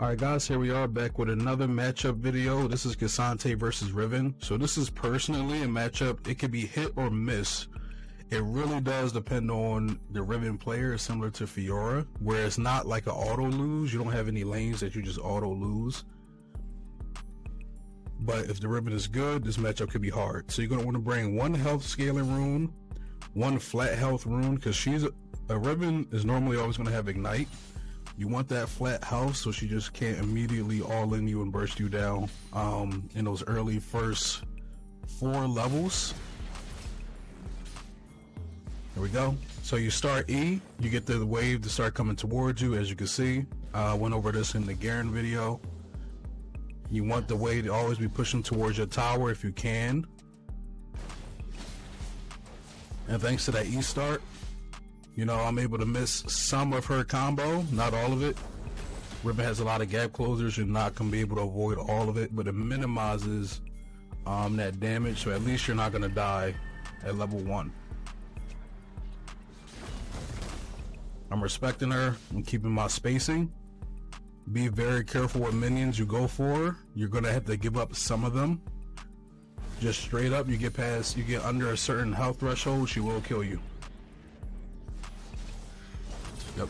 Alright guys, here we are back with another matchup video. This is Cassante versus Riven. So this is personally a matchup, it could be hit or miss. It really does depend on the Riven player, similar to Fiora, where it's not like an auto lose. You don't have any lanes that you just auto lose. But if the Riven is good, this matchup could be hard. So you're going to want to bring one health scaling rune, one flat health rune, because a Riven is normally always going to have ignite. You want that flat health so she just can't immediately all in you and burst you down in those early first 4 levels. There we go. So you start E, you get the wave to start coming towards you, as you can see. I went over this in the Garen video. You want the wave to always be pushing towards your tower if you can. And thanks to that E start, you know, I'm able to miss some of her combo, not all of it. Riven has a lot of gap closers. You're not going to be able to avoid all of it, but it minimizes that damage, so at least you're not going to die at level 1. I'm respecting her. I'm keeping my spacing. Be very careful what minions you go for. You're going to have to give up some of them. Just straight up, you get under a certain health threshold, she will kill you. Yep.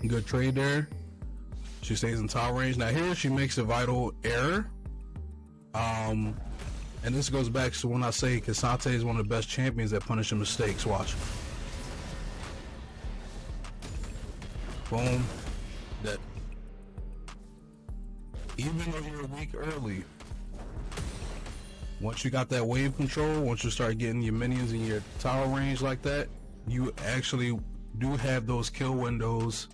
Good trade there. She stays in tower range. Now here she makes a vital error. And this goes back to when I say Cassante is one of the best champions at punishing mistakes. Watch. Boom. That. Even though you're weak early, once you got that wave control, once you start getting your minions in your tower range like that, you actually do have those kill windows.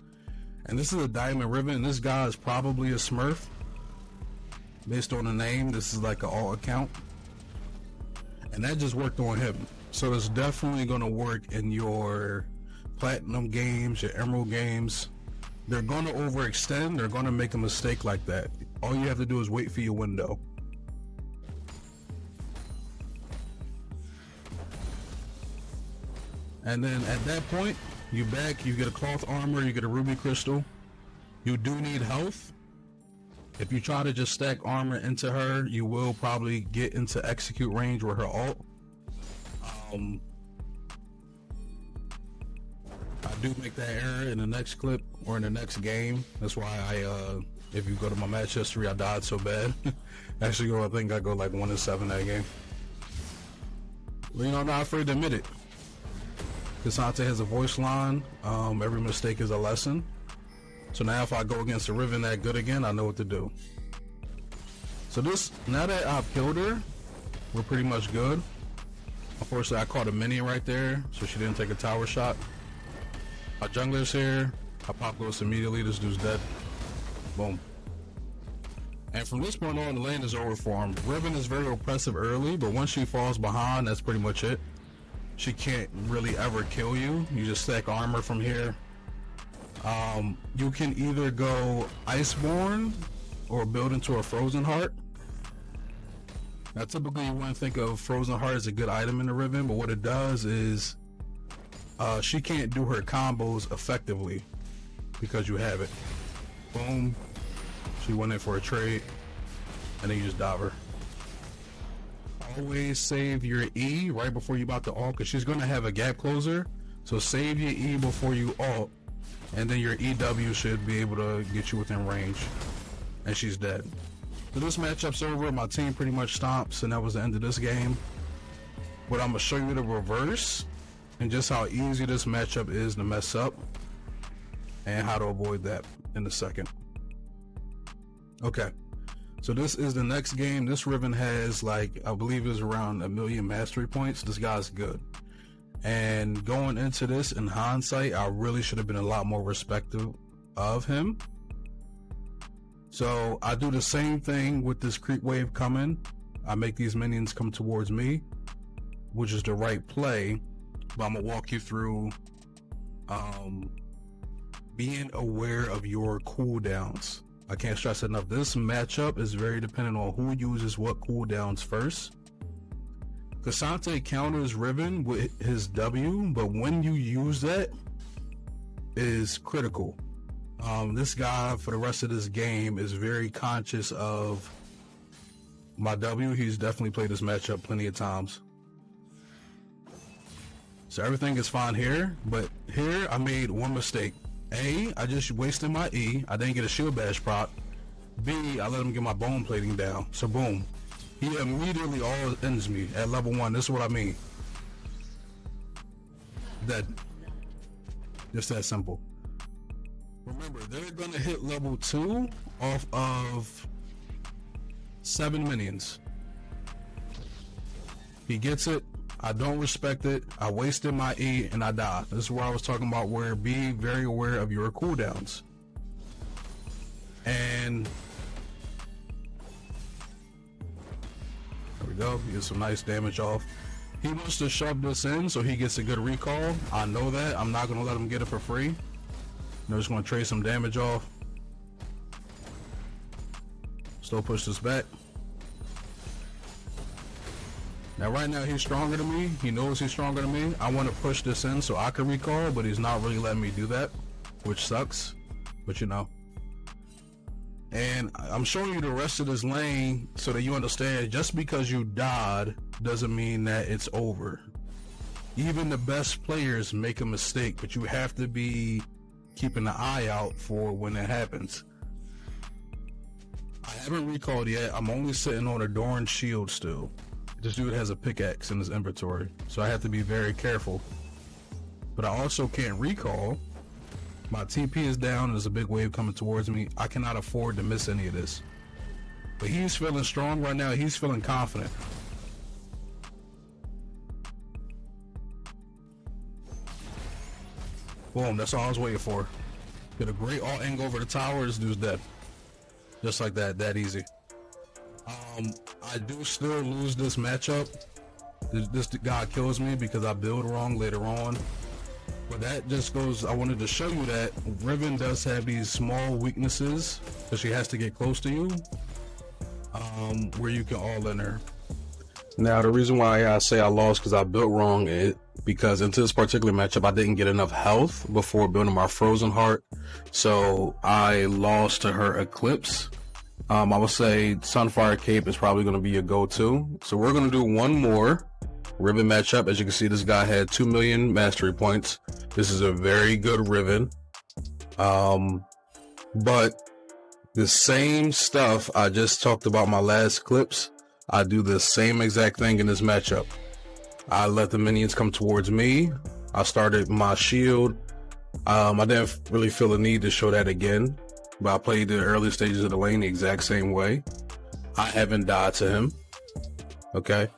And this is a diamond Riven, and this guy is probably a smurf based on the name. This is like an alt account, and that just worked on him. So it's definitely going to work in your platinum games, your emerald games. They're going to overextend. They're going to make a mistake like that. All you have to do is wait for your window. And then at that point, you back, you get a cloth armor, you get a ruby crystal. You do need health. If you try to just stack armor into her, you will probably get into execute range with her ult. I do make that error in the next clip or in the next game. That's why if you go to my match history, I died so bad. Actually, I think I go like 1-7 that game. Well, you know, I'm not afraid to admit it. Cassante has a voice line. Every mistake is a lesson. So now if I go against a Riven that good again, I know what to do. So now that I've killed her, we're pretty much good. Unfortunately, I caught a minion right there, so she didn't take a tower shot. My jungler's here. I pop ghost immediately. This dude's dead. Boom. And from this point on, the lane is over for him. Riven is very oppressive early, but once she falls behind, that's pretty much it. She can't really ever kill you. You just stack armor from here. You can either go Iceborne or build into a Frozen Heart. Now typically you wouldn't think of Frozen Heart as a good item in the Riven, but what it does is she can't do her combos effectively because you have it. Boom. She went in for a trade, and then you just dive her. Always save your E right before you about to ult, because she's going to have a gap closer. So save your E before you ult, and then your EW should be able to get you within range. And she's dead. So this matchup's over. My team pretty much stomps, and that was the end of this game. But I'm going to show you the reverse and just how easy this matchup is to mess up and how to avoid that in a second. Okay. So this is the next game. This Riven has, like, I believe it was around 1 million mastery points. This guy's good. And going into this, in hindsight, I really should have been a lot more respectful of him. So I do the same thing with this creep wave coming. I make these minions come towards me, which is the right play. But I'm going to walk you through being aware of your cooldowns. I can't stress enough. This matchup is very dependent on who uses what cooldowns first. Cassante counters Riven with his W, but when you use that is critical. This guy for the rest of this game is very conscious of my W. He's definitely played this matchup plenty of times. So everything is fine here, but here I made one mistake. A, I just wasted my E. I didn't get a shield bash proc. B, I let him get my bone plating down. So boom. He immediately all ends me at level 1. This is what I mean. Dead. Just that simple. Remember, they're gonna hit level 2 off of 7 minions. He gets it. I don't respect it. I wasted my E and I die. This is where I was talking about where be very aware of your cooldowns. And there we go. He gets some nice damage off. He wants to shove this in so he gets a good recall. I know that. I'm not going to let him get it for free. I'm just going to trade some damage off. Still push this back. Now right now he's stronger than me. He knows he's stronger than me. I want to push this in so I can recall, but he's not really letting me do that, which sucks. But you know. And I'm showing you the rest of this lane so that you understand just because you died doesn't mean that it's over. Even the best players make a mistake, but you have to be keeping an eye out for when it happens. I haven't recalled yet. I'm only sitting on a Dorn shield still. This dude has a pickaxe in his inventory, so I have to be very careful. But I also can't recall. My TP is down and there's a big wave coming towards me. I cannot afford to miss any of this. But he's feeling strong right now. He's feeling confident. Boom, that's all I was waiting for. Get a great alt angle over the tower. This dude's dead. Just like that, that easy. I do still lose this matchup. This guy kills me because I build wrong later on. But that just goes, I wanted to show you that Riven does have these small weaknesses because she has to get close to you, where you can all in her. Now, the reason why I say I lost because I built wrong is because into this particular matchup, I didn't get enough health before building my Frozen Heart. So I lost to her Eclipse. I would say Sunfire Cape is probably going to be a go-to. So we're going to do one more Riven matchup. As you can see, this guy had 2 million mastery points. This is a very good Riven. But the same stuff I just talked about my last clips, I do the same exact thing in this matchup. I let the minions come towards me. I started my shield. I didn't really feel the need to show that again, but I played the early stages of the lane the exact same way. I haven't died to him. Okay.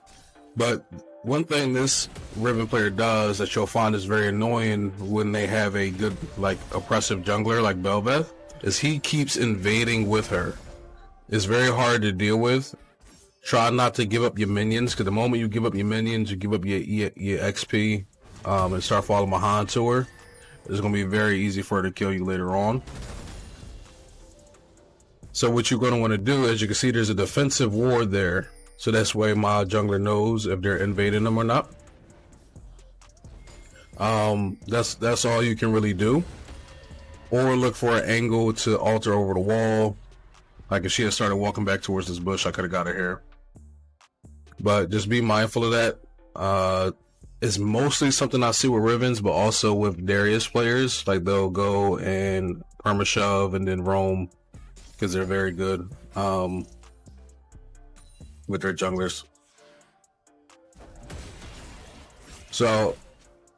But one thing this Riven player does that you'll find is very annoying when they have a good, like, oppressive jungler like Bel'Veth is he keeps invading with her. It's very hard to deal with. Try not to give up your minions, because the moment you give up your minions, you give up your XP and start falling behind to her. It's going to be very easy for her to kill you later on. So what you're going to want to do, as you can see, there's a defensive ward there. So that's why my jungler knows if they're invading them or not. That's all you can really do. Or look for an angle to alter over the wall. Like if she had started walking back towards this bush, I could have got her here. But just be mindful of that. It's mostly something I see with Rivens, but also with Darius players. Like they'll go and perma-shove and then roam because they're very good with their junglers. So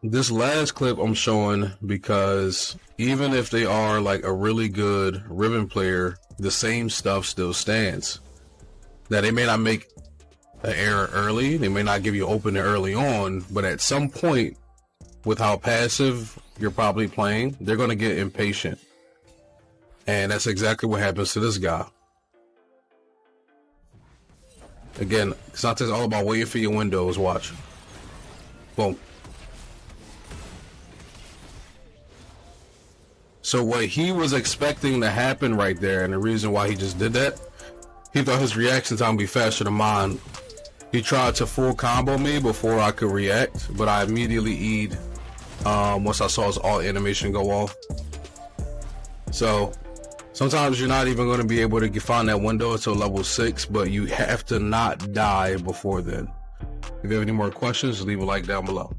this last clip I'm showing because even if they are like a really good Riven player, the same stuff still stands. Now they may not make an error early, they may not give you open early on, but at some point with how passive you're probably playing, they're going to get impatient. And that's exactly what happens to this guy. Again, Santa's all about waiting for your windows. Watch. Boom. So what he was expecting to happen right there, and the reason why he just did that, he thought his reaction time would be faster than mine. He tried to full combo me before I could react, but I immediately E'd once I saw his alt animation go off. So sometimes you're not even going to be able to find that window until level 6, but you have to not die before then. If you have any more questions, leave a like down below.